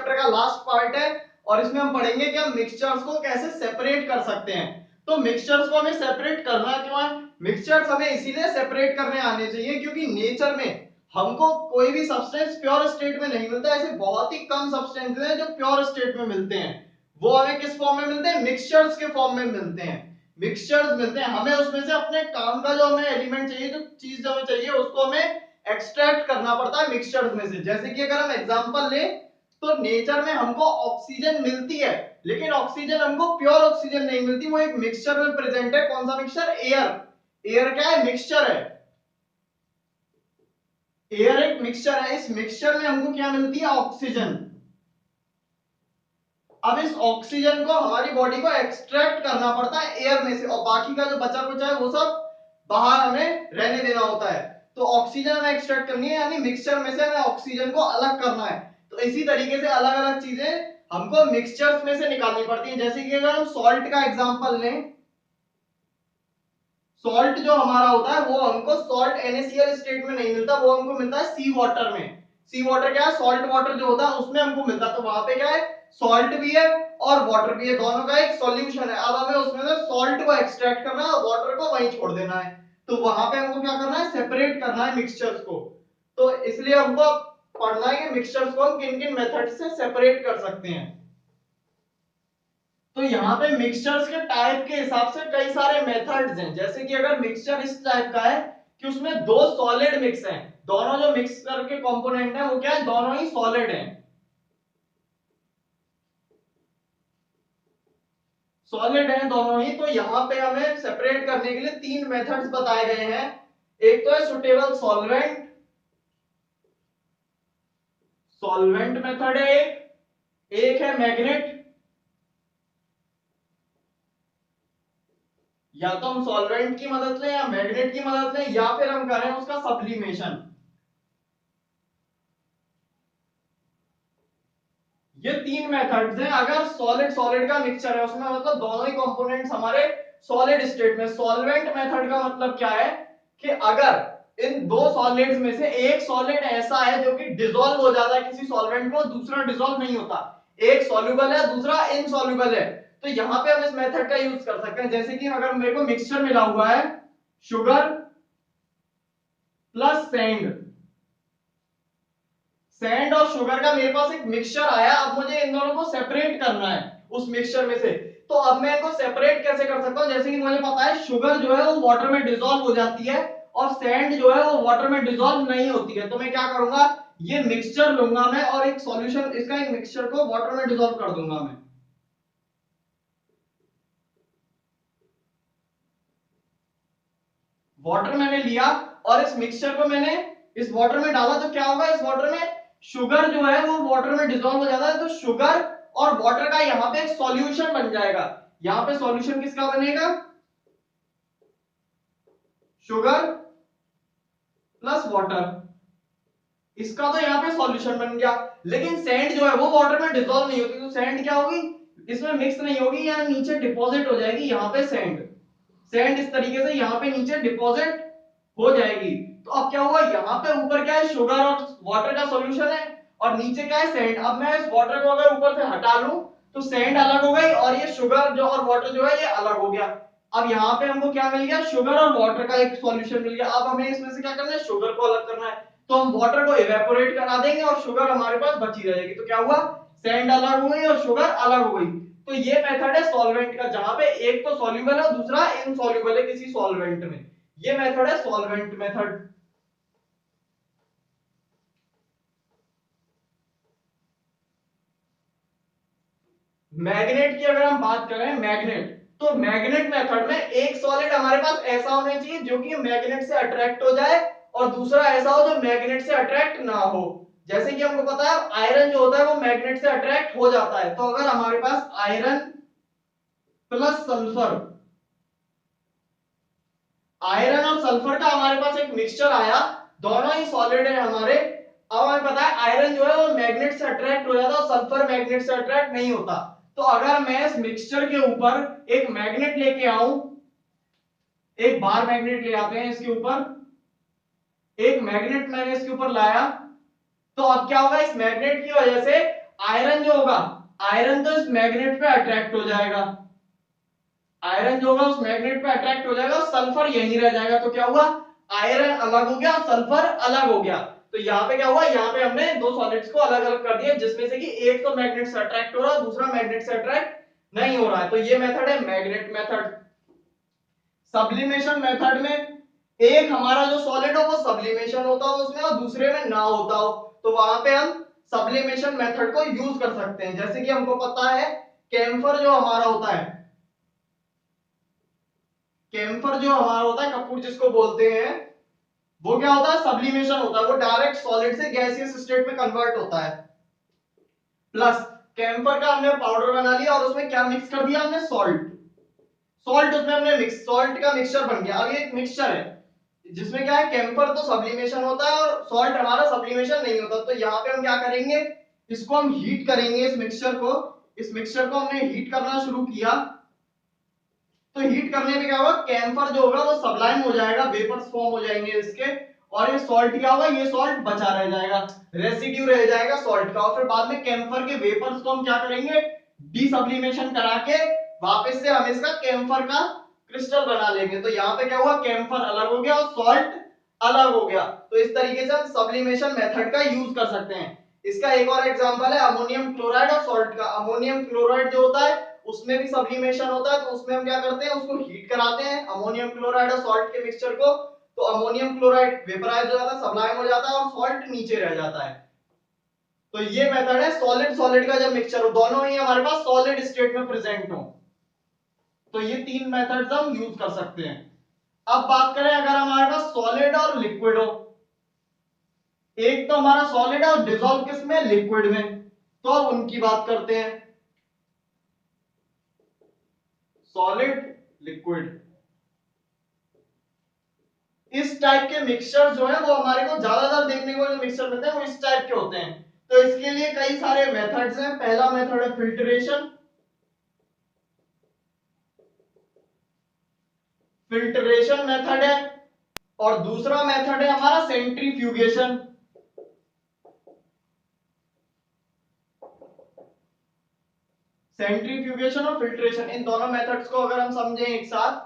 Chapter का last part है और इसमें हम पढ़ेंगे कि हम मिक्सचर्स को कैसे सेपरेट कर सकते हैं। तो मिक्सचर्स को हमें सेपरेट करना क्यों है? मिक्सचर्स हमें इसीलिए सेपरेट करने आने चाहिए क्योंकि नेचर में हमको कोई भी सब्सटेंस प्योर स्टेट में नहीं मिलता। ऐसे बहुत ही कम सब्सटेंसेस हैं जो प्योर स्टेट में मिलते हैं। वो हमें किस फॉर्म में मिलते हैं? मिक्सचर्स के फॉर्म में मिलते हैं। मिक्सचर्स मिलते हैं, हमें उसमें से अपने काम का जो हमें एलिमेंट चाहिए, जो चीज हमें चाहिए, उसको हमें एक्सट्रैक्ट करना पड़ता है मिक्सचर्स में से। जैसे कि अगर हम एग्जांपल लें तो नेचर में हमको ऑक्सीजन मिलती है, लेकिन ऑक्सीजन हमको प्योर ऑक्सीजन नहीं मिलती, वो एक मिक्सचर में प्रेजेंट है। कौन सा मिक्सचर? एयर। एयर क्या है? मिक्सचर है। एयर एक मिक्सचर है। इस मिक्सचर में हमको क्या मिलती है? ऑक्सीजन। अब इस ऑक्सीजन को हमारी बॉडी को एक्सट्रैक्ट करना पड़ता है एयर में से, और बाकी का जो बचा कुचा है वो सब बाहर हमें रहने देना होता है। तो ऑक्सीजन हमें एक्सट्रैक्ट करनी है, यानी मिक्सचर में से हमें ऑक्सीजन को अलग करना है। तो इसी तरीके से अलग अलग चीजें हमको मिक्सचर्स में से निकालनी पड़ती है। जैसे कि अगर हम सॉल्ट का एग्जांपल लें, सॉल्ट जो हमारा होता है वो हमको सॉल्ट NaCl स्टेट में नहीं मिलता, वो हमको मिलता है सी वाटर में। सी वाटर क्या है? सॉल्ट वाटर जो होता है उसमें हमको मिलता है। तो वहां पे क्या है? सॉल्ट भी है और वाटर भी है, दोनों का एक सॉल्यूशन है। अब हमें उसमें से सॉल्ट को एक्सट्रैक्ट करना है और वाटर को वहीं छोड़ देना है। तो वहां पे हमको क्या करना है? सेपरेट करना है मिक्सचर्स को। तो इसलिए हमको पढ़ना है कि मिक्सचर्स को हम किन किन मेथड से सेपरेट कर सकते हैं। तो यहाँ पे मिक्सचर्स के टाइप के हिसाब से कई सारे मेथड्स हैं। जैसे कि अगर मिक्सचर इस टाइप का है कि उसमें दो सॉलिड मिक्स हैं, दोनों जो मिक्सचर के कंपोनेंट हैं वो क्या है? दोनों ही सॉलिड हैं, सॉलिड हैं दोनों ही। तो यहाँ पे हमें सेपरेट करने के लिए तीन मेथड्स बताए गए हैं। एक तो है सुटेबल सॉल्वेंट, सॉल्वेंट मेथड है एक है मैग्नेट। या तो हम सॉल्वेंट की मदद लें या मैग्नेट की मदद लें या फिर हम करें उसका सब्लिमेशन। ये तीन मेथड्स हैं। अगर सॉलिड सॉलिड का मिक्सचर है उसमें मतलब दोनों ही कंपोनेंट्स हमारे सॉलिड स्टेट में। सॉल्वेंट मेथड का मतलब क्या है कि अगर इन दो सॉलिड्स में से एक सॉलिड ऐसा है जो कि डिसॉल्व हो जाता है किसी सॉल्वेंट में, दूसरा डिसॉल्व नहीं होता, एक सॉल्युबल है दूसरा इनसॉल्युबल है, तो यहां पे हम इस मेथड का यूज कर सकते हैं। जैसे कि अगर मेरे को मिक्सचर मिला हुआ है शुगर प्लस सैंड, सैंड और शुगर का मेरे पास एक मिक्सचर आया, अब मुझे इन दोनों को सेपरेट करना है उस मिक्सचर में से। तो अब मैं इनको सेपरेट कैसे कर सकता हूं? जैसे कि मुझे पता है शुगर जो है वो वाटर में डिसॉल्व हो जाती है और सैंड जो है वो वाटर में डिसॉल्व नहीं होती है। तो मैं क्या करूंगा? ये मिक्सचर लूंगा मैं और एक सॉल्यूशन, इसका एक मिक्सचर को वाटर में डिसॉल्व कर दूंगा मैं। वाटर मैंने लिया और इस मिक्सचर को मैंने इस वाटर में डाला, तो क्या होगा? इस वाटर में शुगर जो है वो वाटर में डिसॉल्व हो जाता है, तो शुगर और वाटर का यहां पे एक सॉल्यूशन बन जाएगा। यहां पे सॉल्यूशन किसका बनेगा? शुगर प्लस वाटर, इसका तो यहां पे सॉल्यूशन बन गया। लेकिन सैंड जो है वो वाटर में डिसॉल्व नहीं होती, तो सैंड क्या होगी? इसमें मिक्स नहीं होगी, या नीचे डिपॉजिट हो जाएगी यहां पे सैंड। सैंड इस तरीके से यहाँ पे नीचे डिपॉजिट हो जाएगी। तो अब क्या हुआ? यहाँ पे ऊपर क्या है? शुगर और वाटर का सॉल्यूशन है और नीचे क्या है? सैंड। अब मैं इस वाटर को अगर ऊपर से हटा लूं तो सैंड अलग हो गई और ये शुगर जो और वाटर जो है ये अलग हो गया। अब यहाँ पे हमको क्या मिल गया? शुगर और वाटर का एक सॉल्यूशन मिल गया। अब हमें इसमें से क्या करना है? शुगर को अलग करना है। तो हम वाटर को इवेपोरेट करा देंगे और शुगर हमारे पास बची रहेगी। तो क्या हुआ? सैंड अलग हो गई और शुगर अलग हो गई। तो ये मेथड है सॉल्वेंट का, जहां पे एक तो सॉल्युबल है और दूसरा इनसॉल्युबल है किसी सॉल्वेंट में। ये मेथड है सॉल्वेंट मेथड। मैग्नेट की अगर हम बात करें, मैग्नेट, तो मैग्नेट मेथड में एक सॉलिड हमारे पास ऐसा होना चाहिए जो कि मैग्नेट से अट्रैक्ट हो जाए और दूसरा ऐसा हो जो मैग्नेट से अट्रैक्ट ना हो। जैसे कि हमको पता है आयरन जो होता है वो मैग्नेट से अट्रैक्ट हो जाता है। तो अगर हमारे पास आयरन प्लस सल्फर, आयरन और सल्फर का हमारे पास एक मिक्सचर आया, दोनों ही सॉलिड है हमारे। अब हमें पता है आयरन जो है वो मैग्नेट से अट्रैक्ट हो जाता है और सल्फर मैग्नेट से अट्रैक्ट नहीं होता। तो अगर मैं इस मिक्सचर के ऊपर एक मैग्नेट लेके आऊं, एक बार मैग्नेट ले आते हैं इसके ऊपर, एक मैग्नेट मैंने इसके ऊपर लाया, तो अब क्या होगा? इस मैग्नेट की वजह से आयरन जो होगा, आयरन तो इस मैग्नेट पे अट्रैक्ट हो जाएगा, आयरन जो होगा उस मैग्नेट पे अट्रैक्ट हो जाएगा, सल्फर यहीं रह जाएगा। तो क्या हुआ, आयरन अलग हो गया, सल्फर अलग हो गया। तो यहाँ पे क्या हुआ, यहाँ पे हमने दो सॉलिड्स को अलग अलग कर दिया, जिसमें से कि एक तो मैग्नेट से अट्रैक्ट हो रहा है, दूसरा मैग्नेट से अट्रैक्ट नहीं हो रहा है। तो ये मेथड है मैग्नेट मेथड। सब्लिमेशन मेथड में एक हमारा जो सॉलिड हो वो सब्लिमेशन होता हो उसमें, और दूसरे में ना होता हो, तो वहां पे हम सब्लिमेशन मेथड को यूज कर सकते हैं। जैसे कि हमको पता है कैम्फर जो हमारा होता है, कैम्फर जो हमारा होता है, कपूर जिसको बोलते हैं, वो क्या होता है, सब्लिमेशन होता है, वो डायरेक्ट सॉलिड से गैसियस स्टेट में कन्वर्ट होता है। प्लस कैम्फर का हमने पाउडर बना लिया और उसमें क्या मिक्स कर दिया हमने, सॉल्ट, सॉल्ट उसमें हमने मिक्स, सॉल्ट का मिक्सचर बन गया। अब ये एक मिक्सचर है जिसमें क्या है, कैम्फर तो सब्लिमेशन होता है और सॉल्ट हमारा सब्लिमेशन नहीं होता। तो यहाँ पे हम क्या करेंगे, इसको हम हीट करेंगे, इस मिक्सचर को, इस मिक्सचर को हमने हीट करना शुरू किया। तो हीट करने में क्या होगा, कैम्फर जो होगा वो सबलाइम हो जाएगा, वेपर्स फॉर्म हो जाएंगे इसके, और ये सॉल्ट क्या होगा, ये सॉल्ट बचा रह जाएगा, रेसिड्यू रह जाएगा सॉल्ट का। और फिर बाद में कैम्फर के वेपर्स को हम क्या करेंगे, डीसब्लिमेशन करा के वापस से हम इसका कैम्फर का क्रिस्टल बना लेंगे। तो यहाँ पे क्या हुआ, कैम्फर अलग हो गया और सॉल्ट अलग हो गया। तो इस तरीके से हम सब्लिमेशन मेथड का यूज कर सकते हैं। इसका एक और एग्जांपल है अमोनियम क्लोराइड और सॉल्ट का। अमोनियम क्लोराइड जो होता है उसमें भी सब्लिमेशन होता है, तो उसमें हम क्या करते हैं, उसको हीट कराते हैं अमोनियम क्लोराइड और सॉल्ट के मिक्सचर को। तो अमोनियम क्लोराइड वेपराइज हो जाता है, सबलाइम हो जाता है, और सॉल्ट नीचे रह जाता है। तो ये मेथड है सॉलिड सॉलिड का जब मिक्सचर हो, दोनों ही हमारे पास सॉलिड स्टेट में प्रेजेंट हो, तो ये तीन मेथड्स हम यूज कर सकते हैं। अब बात करें अगर हमारे पास सॉलिड और लिक्विड हो, एक तो हमारा सॉलिड है और डिसॉल्व किस में, लिक्विड में, तो अब उनकी बात करते हैं। सॉलिड लिक्विड, इस टाइप के मिक्सचर जो है वो हमारे को ज्यादातर देखने को जो मिक्सचर मिलते हैं वो इस टाइप के होते हैं। तो इसके लिए कई सारे मेथड्स हैं। पहला मेथड है फिल्ट्रेशन, फिल्ट्रेशन मेथड है, और दूसरा मेथड है हमारा सेंट्रीफ्यूगेशन। सेंट्रीफ्यूगेशन और फिल्ट्रेशन, इन दोनों मेथड्स को अगर हम समझें एक साथ,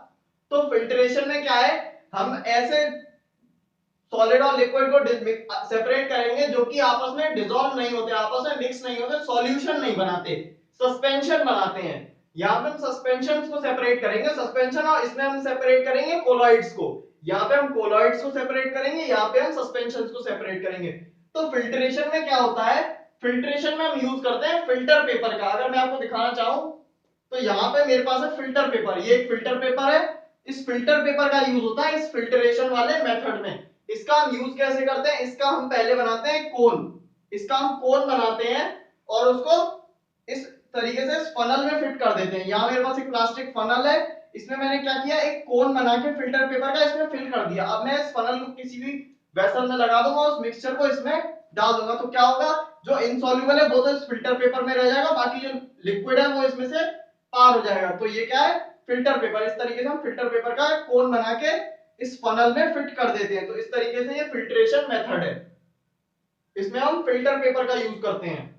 तो फिल्ट्रेशन में क्या है, हम ऐसे सॉलिड और लिक्विड को सेपरेट करेंगे जो कि आपस में डिसॉल्व नहीं होते, आपस में मिक्स नहीं होते, सॉल्यूशन नहीं बनाते, सस्पेंशन बनाते हैं। यहाँ पे हम सस्पेंशन को सेपरेट करेंगे, सस्पेंशन, और इसमें हम सेपरेट करेंगे कोलॉइड्स को। यहाँ पे हम कोलॉइड्स को सेपरेट करेंगे, यहाँ पे हम सस्पेंशन को सेपरेट करेंगे। तो फिल्ट्रेशन में क्या होता है, फिल्ट्रेशन में हम यूज करते हैं फिल्टर पेपर का। अगर मैं आपको दिखाना चाहूं तो यहाँ पे मेरे पास है फिल्टर पेपर, ये एक फिल्टर पेपर है। इस फिल्टर पेपर का यूज होता है इस फिल्ट्रेशन वाले मेथड में। इसका हम यूज कैसे करते हैं, इसका हम पहले बनाते हैं कोन, इसका हम कोन बनाते हैं और उसको इस तरीके से इस फनल में फिट कर देते हैं। यहाँ मेरे पास एक प्लास्टिक फनल है, इसमें मैंने क्या किया, एक कोन बना के फिल्टर पेपर का इसमें फिल कर दिया। अब मैं इस फनल को किसी भी वेसल में लगा दूंगा, उस मिक्सचर को इसमें डाल दूंगा, तो क्या होगा, जो इनसॉल्युबल है वो तो इस फिल्टर पेपर में रह जाएगा, बाकी जो लिक्विड है वो इसमें से पार हो जाएगा। तो ये क्या है, फिल्टर पेपर। इस तरीके से हम फिल्टर पेपर का कोन बना के इस फनल में फिट कर देते हैं। तो इस तरीके से ये फिल्ट्रेशन मेथड है, इसमें हम फिल्टर पेपर का यूज करते हैं।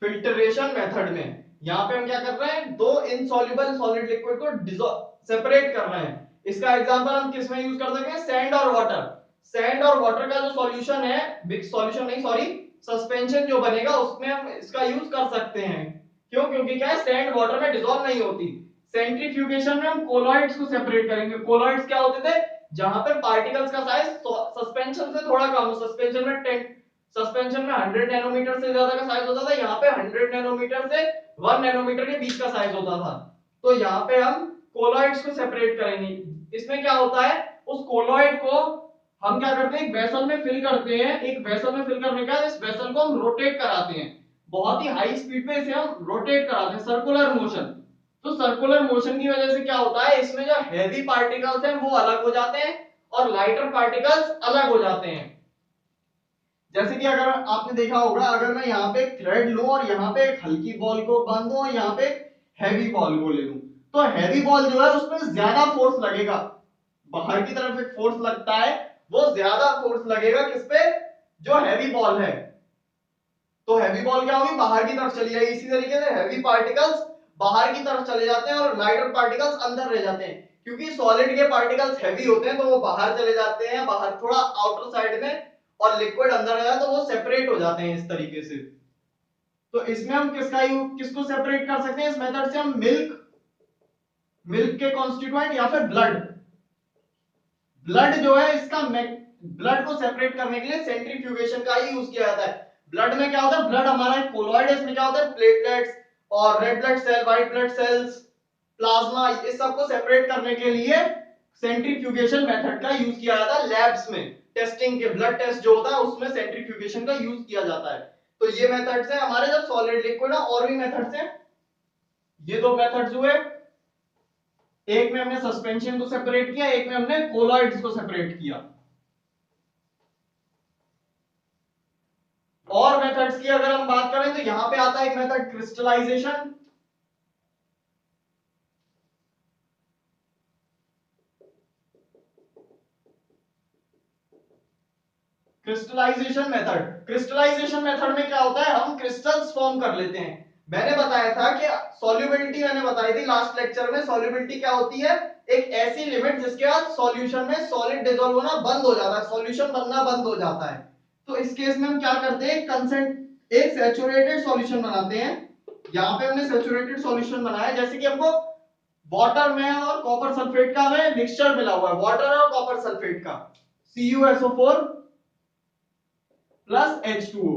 फिल्ट्रेशन मेथड में यहां पे हम क्या कर रहे हैं, दो इनसॉल्युबल सॉलिड लिक्विड को सेपरेट कर रहे हैं। इसका एग्जांपल हम किस में यूज कर सकते हैं, सैंड और वाटर। सैंड और वाटर का जो सॉल्यूशन है, बिग सॉल्यूशन नहीं सॉरी, सस्पेंशन जो बनेगा उसमें हम इसका यूज कर सकते हैं। क्यों, क्योंकि क्या है, सैंड वाटर में डिसॉल्व नहीं होती। सेंट्रीफ्यूगेशन में हम कोलॉइड्स को सेपरेट करेंगे। कोलॉइड्स क्या होते थे, जहां पे पार्टिकल्स का साइज सस्पेंशन से थोड़ा कम हो, सस्पेंशन में 10, सस्पेंशन में 100 नैनोमीटर से ज्यादा का साइज होता था, यहाँ पे 100 नैनोमीटर से 1 नैनोमीटर के बीच का साइज होता था। तो यहाँ पे हम कोलॉइड्स को सेपरेट करेंगे। इसमें क्या होता है, उस कोलॉइड को हम क्या करते हैं, एक वेसल में फिल करते हैं। एक वेसल में फिल करने के बाद इस वेसल को हम रोटेट कराते हैं, बहुत ही हाई स्पीड पे इसे हम रोटेट कराते हैं, सर्कुलर मोशन। तो सर्कुलर मोशन की वजह से क्या होता है, इसमें जो हैवी पार्टिकल्स हैं वो अलग हो जाते हैं और लाइटर पार्टिकल्स अलग हो जाते हैं। जैसे कि अगर आपने देखा होगा, अगर मैं यहाँ पे एक थ्रेड लूं और यहाँ पे एक हल्की बॉल को बांधूं और यहाँ पे हैवी बॉल को ले लूं, तो हैवी बॉल जो है उसमें ज्यादा फोर्स लगेगा, बाहर की तरफ एक फोर्स लगता है वो ज्यादा फोर्स लगेगा किस पे, जो हैवी बॉल है। तो हैवी बॉल क्या होगी, बाहर की तरफ चली जाएगी। इसी तरीके से हैवी पार्टिकल्स बाहर की तरफ चले जाते हैं और लाइटर पार्टिकल्स अंदर रह जाते हैं, क्योंकि सॉलिड के पार्टिकल्स हैवी होते हैं तो वो बाहर चले जाते हैं, बाहर थोड़ा आउटर साइड में, और लिक्विड अंदर है तो वो सेपरेट हो जाते हैं इस तरीके से। तो इसमें हम किसको सेपरेट कर सकते हैं इस मेथड से, हम मिल्क, मिल्क के कॉन्स्टिट्यूएंट या फिर ब्लड, ब्लड जो है इसका ब्लड को सेपरेट करने के लिए सेंट्रीफ्यूगेशन का ही यूज किया जाता है। ब्लड में क्या होता है, ब्लड हमारा एक कोलॉइड है, इसमें क्या होता है प्लेटलेट्स और red blood cell, white blood cells, plasma, इस सबको सेपरेट करने के लिए सेंट्रीफ्यूगेशन मेथड का यूज किया जाता है लैब्स में। टेस्टिंग के ब्लड टेस्ट जो होता है उसमें सेंट्रीफ्यूगेशन का यूज किया जाता है। तो ये मेथड्स हैं हमारे, जब सॉलिड लिक्विड है, और भी मेथड्स हैं। ये दो मेथड्स हुए, एक में हमने सस्पेंशन को सेपरेट किया, एक में हमने कोलॉइड्स को सेपरेट किया। और मेथड्स की अगर हम बात करें तो यहां पे आता है एक मेथड क्रिस्टलाइजेशन। क्रिस्टलाइजेशन मेथड में क्या होता है, हम क्रिस्टल्स फॉर्म कर लेते हैं। मैंने बताया था कि सॉल्युबिलिटी मैंने बताई थी लास्ट लेक्चर में, सॉल्युबिलिटी क्या होती है, एक ऐसी लिमिट जिसके बाद सॉल्यूशन में सॉलिड डिसॉल्व होना बंद हो जाता है, सॉल्यूशन बनना बंद हो जाता है। तो इस केस में हम क्या करते हैं, कंसेंट एक सैचुरेटेड सॉल्यूशन बनाते हैं। यहां पे हमने सैचुरेटेड सॉल्यूशन बनाया, जैसे कि हमको वाटर में और कॉपर सल्फेट का हमें मिक्सचर मिला हुआ है, वाटर और कॉपर सल्फेट का, CuSO4 प्लस H2O,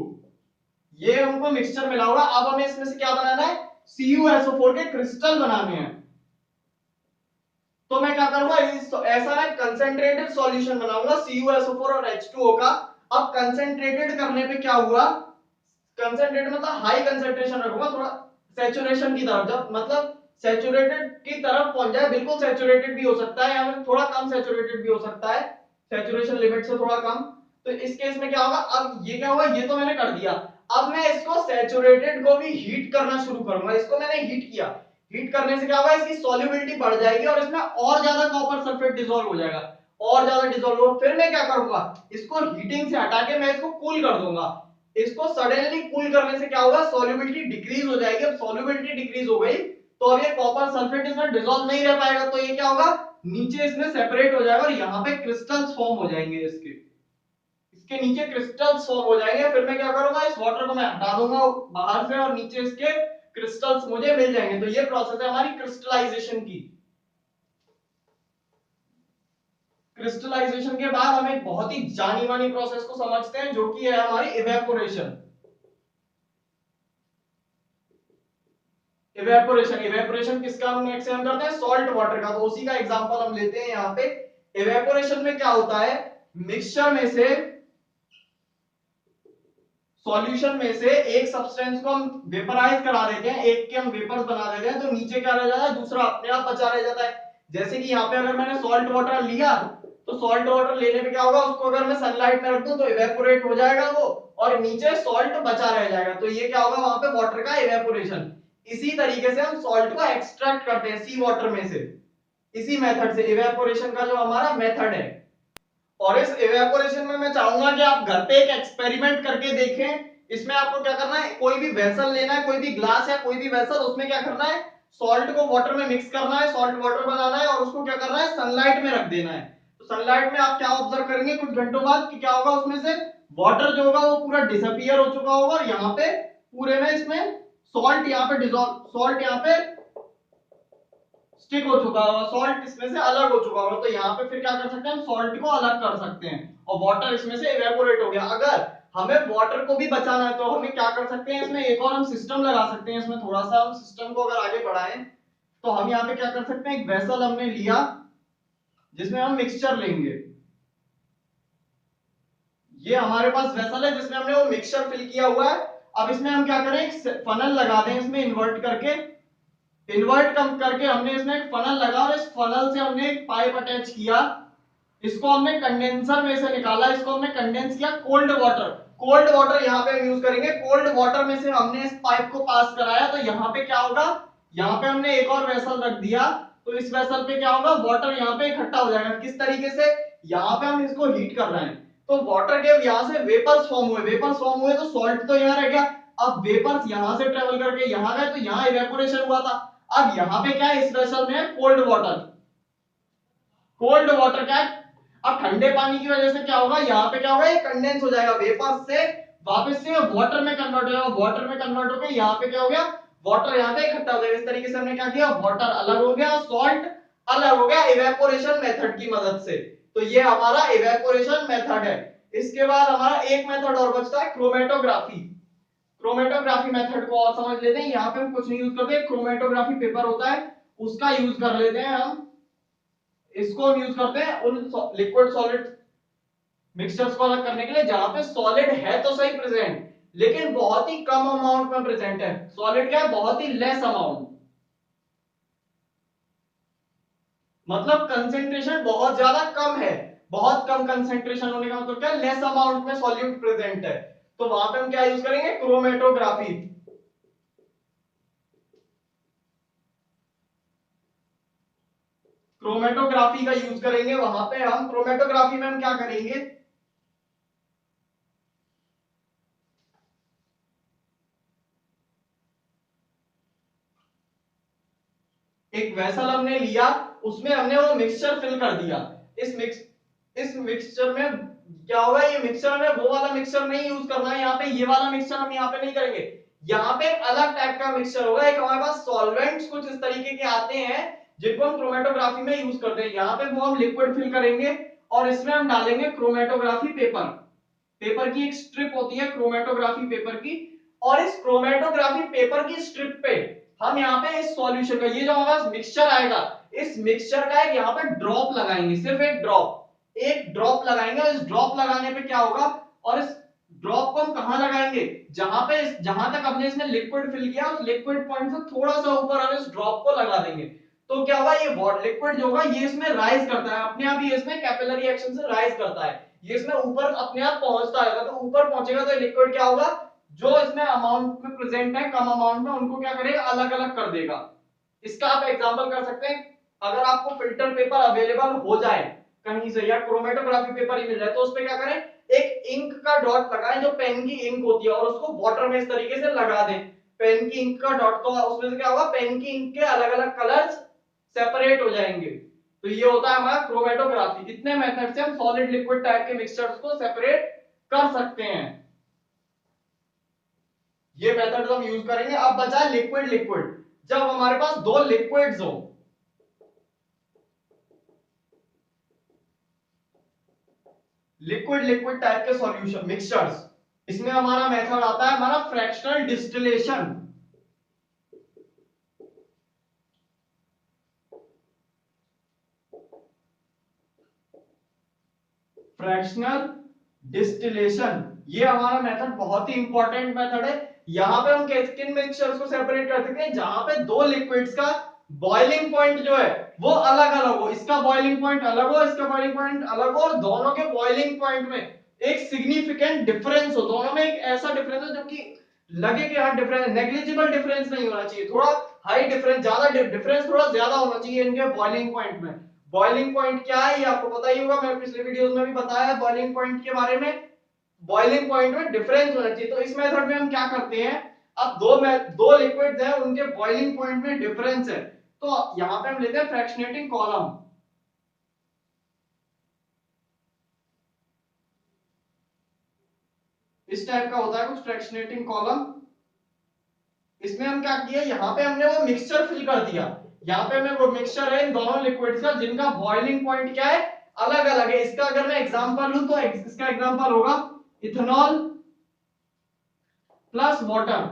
ये हमको मिक्सचर मिला हुआ। अब हमें इसमें से क्या बनाना है, CuSO4 के क्रिस्टल बनाने हैं। तो मैं क्या करूंगा, ऐसा है कंसेंट्रेटेड सॉल्यूशन बनाऊंगा CuSO4 और H2O का। अब कंसेंट्रेटेड करने पे क्या हुआ, कंसेंट्रेटेड मतलब हाई कंसेंट्रेशन रखूंगा, थोड़ा सैचुरेशन की तरफ, जब मतलब सैचुरेटेड की तरफ पहुंच जाए, बिल्कुल सैचुरेटेड भी हो सकता है या फिर थोड़ा कम सैचुरेटेड भी हो सकता है, सैचुरेशन लिमिट से थोड़ा कम। तो इस केस में क्या होगा, अब ये क्या हुआ, ये तो मैंने कर दिया। अब मैं इसको सैचुरेटेड को भी हीट करना शुरू करूंगा। इसको मैंने हीट किया, हीट करने से क्या होगा, इसकी सॉल्युबिलिटी बढ़ जाएगी और इसमें और ज्यादा कॉपर सल्फेट डिसॉल्व हो जाएगा, और ज्यादा डिसॉल्व हो। फिर मैं क्या करूंगा, इसको हीटिंग से हटा के मैं इसको कूल कर दूंगा। इसको सडनली कूल करने से क्या होगा, सॉल्युबिलिटी डिक्रीज हो जाएगी। अब सॉल्युबिलिटी डिक्रीज हो गई तो अब ये कॉपर सल्फेट इसमें डिसॉल्व नहीं रह पाएगा, तो ये क्या होगा, नीचे इसमें सेपरेट हो जाएगा और यहाँ पे क्रिस्टल्स फॉर्म हो जाएंगे, इसके इसके नीचे क्रिस्टल्स फॉर्म हो जाएंगे। फिर मैं क्या करूंगा, इस वाटर को मैं हटा दूंगा बाहर से और नीचे इसके क्रिस्टल्स मुझे मिल जाएंगे। तो ये प्रोसेस है हमारी क्रिस्टलाइजेशन की। क्रिस्टलाइजेशन के बाद हम एक बहुत ही जानी मानी प्रोसेस को समझते हैं, जो कि है हमारी इवेपोरेशन। इवेपोरेशन किसका हम मैक्सिमम करते हैं, सॉल्ट वाटर का। तो उसी का एग्जांपल हम लेते हैं यहाँ पे। इवेपोरेशन में क्या होता है, मिक्सचर में से, सॉल्यूशन में से एक सब्सटेंस को हम वेपराइज करा देते हैं, एक के हम वेपर्स बना देते हैं, तो नीचे क्या रह जाता है, दूसरा अपने आप बचा रह जाता है। जैसे कि यहाँ पे अगर मैंने सॉल्ट वाटर लिया, तो सॉल्ट वाटर लेने पे क्या होगा, उसको अगर मैं सनलाइट में रख दूं तो इवेपोरेट हो जाएगा वो, और नीचे सॉल्ट बचा रह जाएगा। तो ये क्या होगा, वहां पे वाटर का इवेपोरेशन। इसी तरीके से हम सॉल्ट को एक्सट्रैक्ट करते हैं सी वाटर में से, इसी मेथड से, इवेपोरेशन का जो हमारा मेथड है। और इस इवेपोरेशन में मैं चाहूंगा कि आप घर पे एक एक्सपेरिमेंट करके देखें। इसमें आपको क्या करना है, कोई भी वेसल लेना है, कोई भी ग्लास या कोई भी वेसल, उसमें क्या करना है, सॉल्ट को वाटर में मिक्स करना है, सॉल्ट वाटर बनाना है, और उसको क्या करना है, सनलाइट में रख देना है। तो सनलाइट में आप क्या ऑब्जर्व करेंगे कुछ घंटों बाद, कि क्या होगा, उसमें से वाटर जो होगा वो पूरा डिसअपियर हो चुका होगा, और यहाँ पे पूरे में इसमें सॉल्ट यहाँ पे डिसॉल्व, सॉल्ट यहाँ पे स्टिक हो चुका होगा, सॉल्ट इसमें से अलग हो चुका होगा। तो यहाँ पे फिर क्या कर सकते हैं, हम सॉल्ट को अलग कर सकते हैं, और वाटर इसमें से इवेपोरेट हो गया। अगर हमें वाटर को भी बचाना है तो हमें क्या कर सकते हैं, इसमें एक और हम सिस्टम लगा सकते हैं। इसमें थोड़ा सा हम सिस्टम को अगर आगे बढ़ाएं तो हम यहाँ पे क्या कर सकते हैं, एक वेसल हमने लिया जिसमें हम मिक्सचर लेंगे। ये हमारे पास वेसल है जिसमें हमने वो मिक्सचर फिल किया हुआ है। अब इसमें हम क्या करें, एक फनल लगा दें इसमें, इन्वर्ट करके, इन्वर्ट कम करके हमने इसमें एक फनल लगा, और इस फनल से हमने एक पाइप अटैच किया। इसको हमने कंडेंसर में से निकाला, इसको हमने कंडेंस किया कोल्ड वाटर, कोल्ड वाटर यहाँ पे हम यूज करेंगे। कोल्ड वाटर में से हमने इस पाइप को पास कराया, तो यहाँ पे क्या होगा, यहाँ पे हमने एक और वेसल रख दिया, तो इस वेसल पे क्या होगा, वाटर यहाँ पे इकट्ठा हो जाएगा। किस तरीके से, यहाँ पे हम इसको हीट कर रहे हैं, तो वाटर के यहाँ से वेपर्स फॉर्म हुए, वेपर्स फॉर्म हुए तो सॉल्ट तो यहाँ रह गया। अब वेपर्स यहाँ से ट्रेवल करके यहाँ गए तो यहाँ इवेपोरेशन हुआ था। अब यहाँ पे क्या है, इस वेसल में है कोल्ड वाटर। कोल्ड वाटर क्या है, अब ठंडे पानी की वजह से क्या होगा, यहाँ पे क्या होगा, ये कंडेंस हो जाएगा, वेपर्स से वापस से वाटर में कन्वर्ट हो जाएगा, वाटर में कन्वर्ट होकर यहाँ पे क्या हो गया, वाटर यहाँ पे इकट्ठा हो जाएगा। इस तरीके से हमने क्या किया, वाटर अलग हो गया, सॉल्ट अलग हो गया इवेपोरेशन मेथड की मदद से। तो ये हमारा इवेपोरेशन मेथड है। इसके बाद हमारा एक मेथड और बचता है, क्रोमेटोग्राफी। क्रोमेटोग्राफी मेथड को और समझ लेते हैं। यहाँ पे हम कुछ नहीं यूज करते, क्रोमेटोग्राफी पेपर होता है उसका यूज कर लेते हैं हम। इसको हम यूज करते हैं उन लिक्विड सॉलिड मिक्सचर्स को अलग करने के लिए जहां पे सॉलिड है तो सही प्रेजेंट, लेकिन बहुत ही कम अमाउंट में प्रेजेंट है। सॉलिड क्या है, बहुत ही लेस अमाउंट, मतलब कंसेंट्रेशन बहुत ज्यादा कम है। बहुत कम कंसेंट्रेशन होने का मतलब क्या, लेस अमाउंट में सॉल्यूट प्रेजेंट है। तो वहां पे हम क्या यूज करेंगे, क्रोमेटोग्राफी। क्रोमेटोग्राफी का यूज करेंगे। वहां पे हम क्रोमेटोग्राफी में हम क्या करेंगे, एक वेसल हमने लिया, उसमें हमने वो मिक्सचर फिल कर दिया। इस मिक्सचर में क्या होगा, ये मिक्सचर में वो वाला मिक्सचर नहीं यूज करना है, यहाँ पे ये वाला मिक्सचर हम यहाँ पे नहीं करेंगे। यहाँ पे एक अलग टाइप का मिक्सचर होगा। एक हमारे पास सॉल्वेंट्स कुछ इस तरीके के आते हैं जिनको हम क्रोमेटोग्राफी में यूज करते हैं। यहाँ पे वो हम लिक्विड फिल करेंगे और इसमें हम डालेंगे क्रोमेटोग्राफी पेपर। पेपर की एक स्ट्रिप होती है क्रोमेटोग्राफी पेपर की, और इस क्रोमेटोग्राफी पेपर की स्ट्रिप पे हम यहाँ पे इस सॉल्यूशन का, ये जो हमारा मिक्सचर आएगा, इस मिक्सचर का एक यहाँ पे ड्रॉप लगाएंगे, सिर्फ एक ड्रॉप लगाएंगे। और इस ड्रॉप लगाने पे क्या होगा, और इस ड्रॉप को हम कहां लगाएंगे, जहां तक हमने इसमें लिक्विड फिल किया उस लिक्विड पॉइंट से थोड़ा सा ऊपर हम इस ड्रॉप को लगा देंगे। तो क्या होगा, ये लिक्विड जो होगा ये इसमें राइज करता है, अपने आप ही इसमें कैपिलरी एक्शन से राइज करता है, ये इसमें ऊपर अपने आप पहुंचता है। तो ऊपर पहुंचेगा तो लिक्विड क्या होगा, जो इसमें अमाउंट में प्रेजेंट है कम अमाउंट में, उनको क्या करेगा, अलग अलग कर देगा। इसका आप एग्जांपल कर सकते हैं, अगर आपको फिल्टर पेपर अवेलेबल हो जाए कहीं से, या क्रोमेटोग्राफी पेपर ही मिल जाए, तो उस पे क्या करें, एक इंक का डॉट लगाएं जो पेन की इंक होती है, और उसको वाटर में इस तरीके से लगा दें, पेन की इंक का डॉट। तो उसमें से क्या होगा, पेन की इंक के अलग अलग कलर्स सेपरेट हो जाएंगे। तो ये होता है हमारा क्रोमेटोग्राफी। इतने मेथड से हम सॉलिड लिक्विड टाइप के मिक्सचर्स को सेपरेट कर सकते हैं। ये मेथड हम यूज करेंगे। अब बचा लिक्विड लिक्विड, जब हमारे पास दो लिक्विड्स हो, लिक्विड लिक्विड टाइप के सॉल्यूशन मिक्सचर्स, इसमें हमारा मेथड आता है हमारा फ्रैक्शनल डिस्टिलेशन। फ्रैक्शनल डिस्टिलेशन, ये हमारा मेथड बहुत ही इंपॉर्टेंट मेथड है। यहां पे हम किन मिक्सचर्स को सेपरेट कर सकते हैं, जहां पे दो लिक्विड्स का बॉइलिंग पॉइंट जो है वो अलग अलग हो, इसका बॉइलिंग पॉइंट अलग हो, इसका बॉइलिंग पॉइंट अलग हो, और दोनों के बॉइलिंग पॉइंट में एक सिग्निफिकेंट डिफरेंस हो, दोनों में एक ऐसा डिफरेंस हो जो कि लगे कि हाँ डिफरेंस, नेग्लिजिबल डिफरेंस नहीं होना चाहिए, थोड़ा हाई डिफरेंस, ज्यादा डिफरेंस थोड़ा ज्यादा होना चाहिए इनके बॉइलिंग पॉइंट में। बॉइलिंग पॉइंट क्या है ये आपको पता ही होगा, मैंने पिछले वीडियोस में भी बताया है बॉइलिंग पॉइंट के बारे में। बॉइलिंग पॉइंट में डिफरेंस होना चाहिए। तो इस मेथड में हम क्या करते हैं, अब दो लिक्विड्स हैं, उनके बॉइलिंग पॉइंट में डिफरेंस है, तो यहां पे हम लेते हैं फ्रैक्शनेटिंग कॉलम। इस टाइप का होता है कुछ फ्रैक्शनेटिंग कॉलम। इसमें हम क्या किया, यहाँ पे हमने वो मिक्सचर फिल कर दिया, यहाँ पे हमें वो मिक्सचर है इन दोनों लिक्विड्स का जिनका बॉइलिंग पॉइंट क्या है, अलग अलग है। इसका अगर मैं एग्जांपल लूं तो इसका एग्जांपल होगा इथेनॉल प्लस वाटर।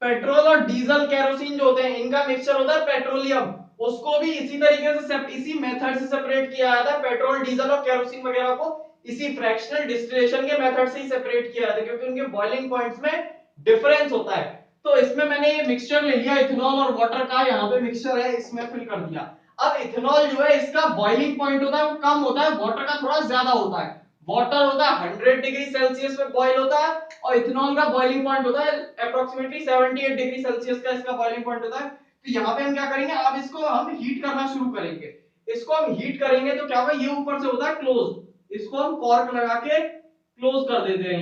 पेट्रोल और डीजल केरोसिन जो होते हैं इनका मिक्सचर होता है पेट्रोलियम, उसको भी इसी तरीके से इसी मेथड से सेपरेट किया जाता है। पेट्रोल डीजल और केरोसिन वगैरह को इसी फ्रैक्शनल डिस्टिलेशन के मेथड से ही सेपरेट किया जाता है, क्योंकि उनके बॉइलिंग पॉइंट्स में डिफरेंस होता है। तो इसमें मैंने ये मिक्सचर ले लिया इथेनॉल और वाटर का, यहाँ पे मिक्सचर है इसमें फिल कर दिया। अब इथेनॉल जो है इसका बॉइलिंग पॉइंट होता है वो कम होता है, वाटर का थोड़ा ज्यादा होता है। वाटर होता है 100 डिग्री सेल्सियस में बॉईल होता है, और इथेनॉल का बॉइलिंग पॉइंट होता है अप्रोक्सीमेटली 78 डिग्री सेल्सियस का इसका बॉइलिंग पॉइंट होता है। तो यहाँ पे हम क्या करेंगे, अब इसको हम हीट करना शुरू करेंगे। इसको हम हीट करेंगे तो क्या होगा, ये ऊपर से होता है क्लोज, इसको हम कॉर्क लगा के क्लोज कर देते हैं।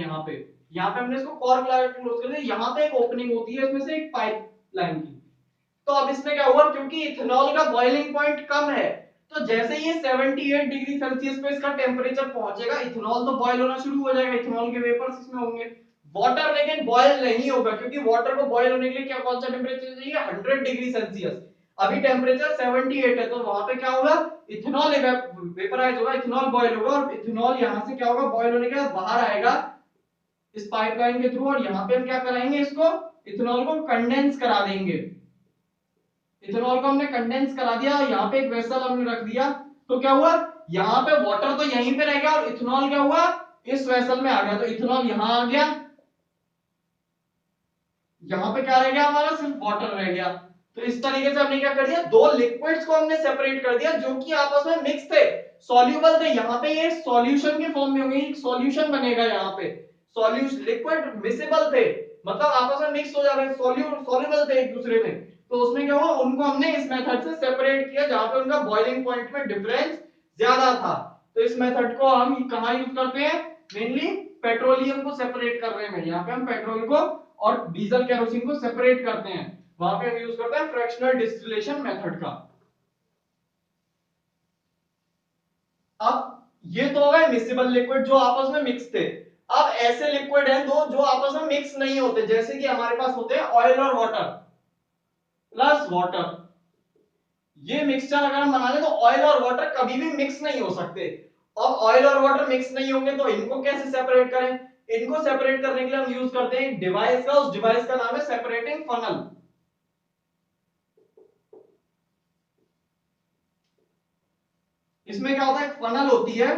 यहाँ पे हमने इसको कॉर्क लगा के क्लोज कर दिया। यहाँ पे एक ओपनिंग होती है इसमें से एक पाइप लाइन की। तो अब इसमें क्या हुआ, क्योंकि इथेनॉल का बॉइलिंग पॉइंट कम है, तो जैसे ये 78 डिग्री सेल्सियस पे इसका टेम्परेचर पहुंचेगा, इथेनॉल तो बॉयल होना शुरू हो जाएगा, इथेनॉल के वेपर्स इसमें होंगे। वाटर लेकिन बॉयल नहीं होगा, क्योंकि वाटर को बॉयल होने के लिए क्या कौन सा टेम्परेचर चाहिए, 100 डिग्री सेल्सियस। अभी टेम्परेचर 78 है, तो वहां पे क्या होगा, इथेनॉल वेपराइज होगा, इथेनॉल बॉयल होगा, और इथेनॉल यहां से क्या होगा, बॉयल होने के बाद बाहर आएगा इस पाइपलाइन के थ्रू, और यहाँ पे हम क्या कराएंगे, इसको इथेनॉल को कंडेंस करा देंगे। इथेनॉल को हमने कंडेंस करा दिया, यहाँ पे एक वेसल हमने रख दिया, तो क्या हुआ, यहाँ पे वाटर तो यहीं पे रह गया, और इथेनॉल क्या हुआ, इस वेसल में आ गया। तो इथेनॉल यहाँ आ गया, यहाँ पे क्या रह गया हमारा, सिर्फ वाटर रह गया। तो इस तरीके से हमने क्या कर दिया, दो लिक्विड्स को हमने सेपरेट कर दिया जो कि आपस में मिक्स थे, सॉल्युबल थे। यहाँ पे ये सॉल्यूशन के फॉर्म में होंगे, एक सॉल्यूशन बनेगा, यहाँ पे सॉल्यूशन लिक्विड मिसेबल थे, मतलब आपस में मिक्स हो जा रहे हैं, सॉल्युबल थे एक दूसरे में। तो उसमें क्या हुआ, उनको हमने इस मेथड से सेपरेट किया, जहां पे उनका बॉइलिंग पॉइंट में डिफरेंस ज्यादा था। तो इस मेथड को हम कहां यूज करते हैं, मेनली पेट्रोलियम को सेपरेट करने में। यहाँ पे हम पेट्रोल को और डीजल केरोसिन को सेपरेट करते हैं, वहां पे हम यूज करते हैं फ्रैक्शनल डिस्टिलेशन मेथड का। अब ये तो हो गए मिक्सिबल लिक्विड जो आपस में मिक्स थे। अब ऐसे लिक्विड हैं दो जो आपस में मिक्स नहीं होते, जैसे कि हमारे पास होते हैं ऑयल और वाटर प्लस वाटर। ये मिक्सचर अगर हम बना लें तो ऑयल और वाटर कभी भी मिक्स नहीं हो सकते। अब ऑयल और वाटर मिक्स नहीं होंगे तो इनको कैसे सेपरेट करें, इनको सेपरेट करने के लिए हम यूज करते हैं एक डिवाइस का, उस डिवाइस का नाम है सेपरेटिंग फनल। इसमें क्या होता है, एक फनल होती है,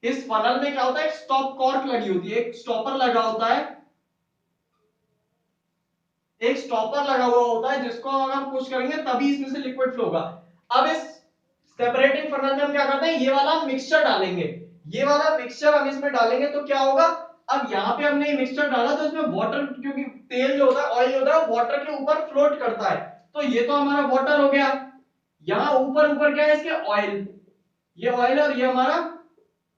इस फनल में क्या होता है, एक स्टॉप कॉर्क लगी होती है, एक स्टॉपर लगा होता है, एक स्टॉपर लगा हुआ होता है जिसको अगर पुश करेंगे तभी इसमें से लिक्विड फ्लो होगा। अब इस सेपरेटिंग फनल में हम क्या करते हैं, ये वाला मिक्सचर डालेंगे, ये वाला मिक्सचर हम इसमें डालेंगे तो क्या होगा, अब यहाँ पे हमने ये मिक्सचर डाला तो इसमें वाटर, क्योंकि तेल जो होता है, ऑयल होता है, वाटर के ऊपर फ्लोट करता है, तो ये तो हमारा वाटर हो गया। यहाँ ऊपर ऊपर क्या है इसके, ऑयल, ये ऑयल और ये हमारा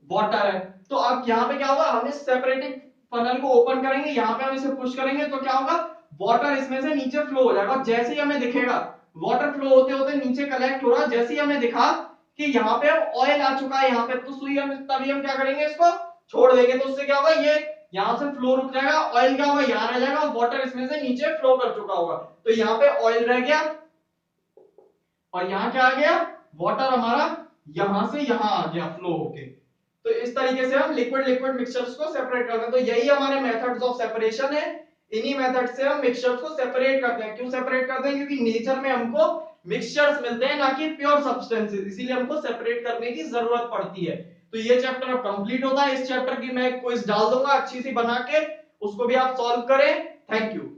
वाटर है। तो अब यहाँ पे क्या होगा, हम इस सेपरेटिंग फनल को ओपन करेंगे, यहाँ पे हम इसे पुश करेंगे तो क्या होगा, वाटर इसमें से नीचे फ्लो हो जाएगा। जैसे ही हमें दिखेगा वाटर फ्लो होते होते नीचे कलेक्ट हो रहा है, जैसे ही हमें दिखा कि यहाँ पे ऑयल आ चुका है यहाँ पे, तो सुई हम तभी हम क्या करेंगे, इसको छोड़ देंगे, तो उससे क्या होगा, ये यहाँ से फ्लो रुक जाएगा, ऑयल क्या होगा, यहाँ रह जाएगा, वाटर इसमें से नीचे फ्लो कर चुका होगा, तो यहाँ पे ऑयल रह गया, और यहाँ क्या आ गया, वाटर हमारा यहां से यहां आ गया फ्लो होके। तो इस तरीके से हम लिक्विड लिक्विड मिक्सचर्स को सेपरेट करते हैं। तो यही हमारे मेथड्स ऑफ सेपरेशन है, इन्हीं मेथड से हम मिक्सचर्स को सेपरेट करते हैं। क्यों सेपरेट करते हैं, क्योंकि नेचर में हमको मिक्सचर्स मिलते हैं ना कि प्योर सब्सटेंसेस, इसीलिए हमको सेपरेट करने की जरूरत पड़ती है। तो ये चैप्टर अब कंप्लीट होता है। इस चैप्टर की मैं क्विज डाल दूंगा अच्छी सी बना के, उसको भी आप सॉल्व करें। Thank you.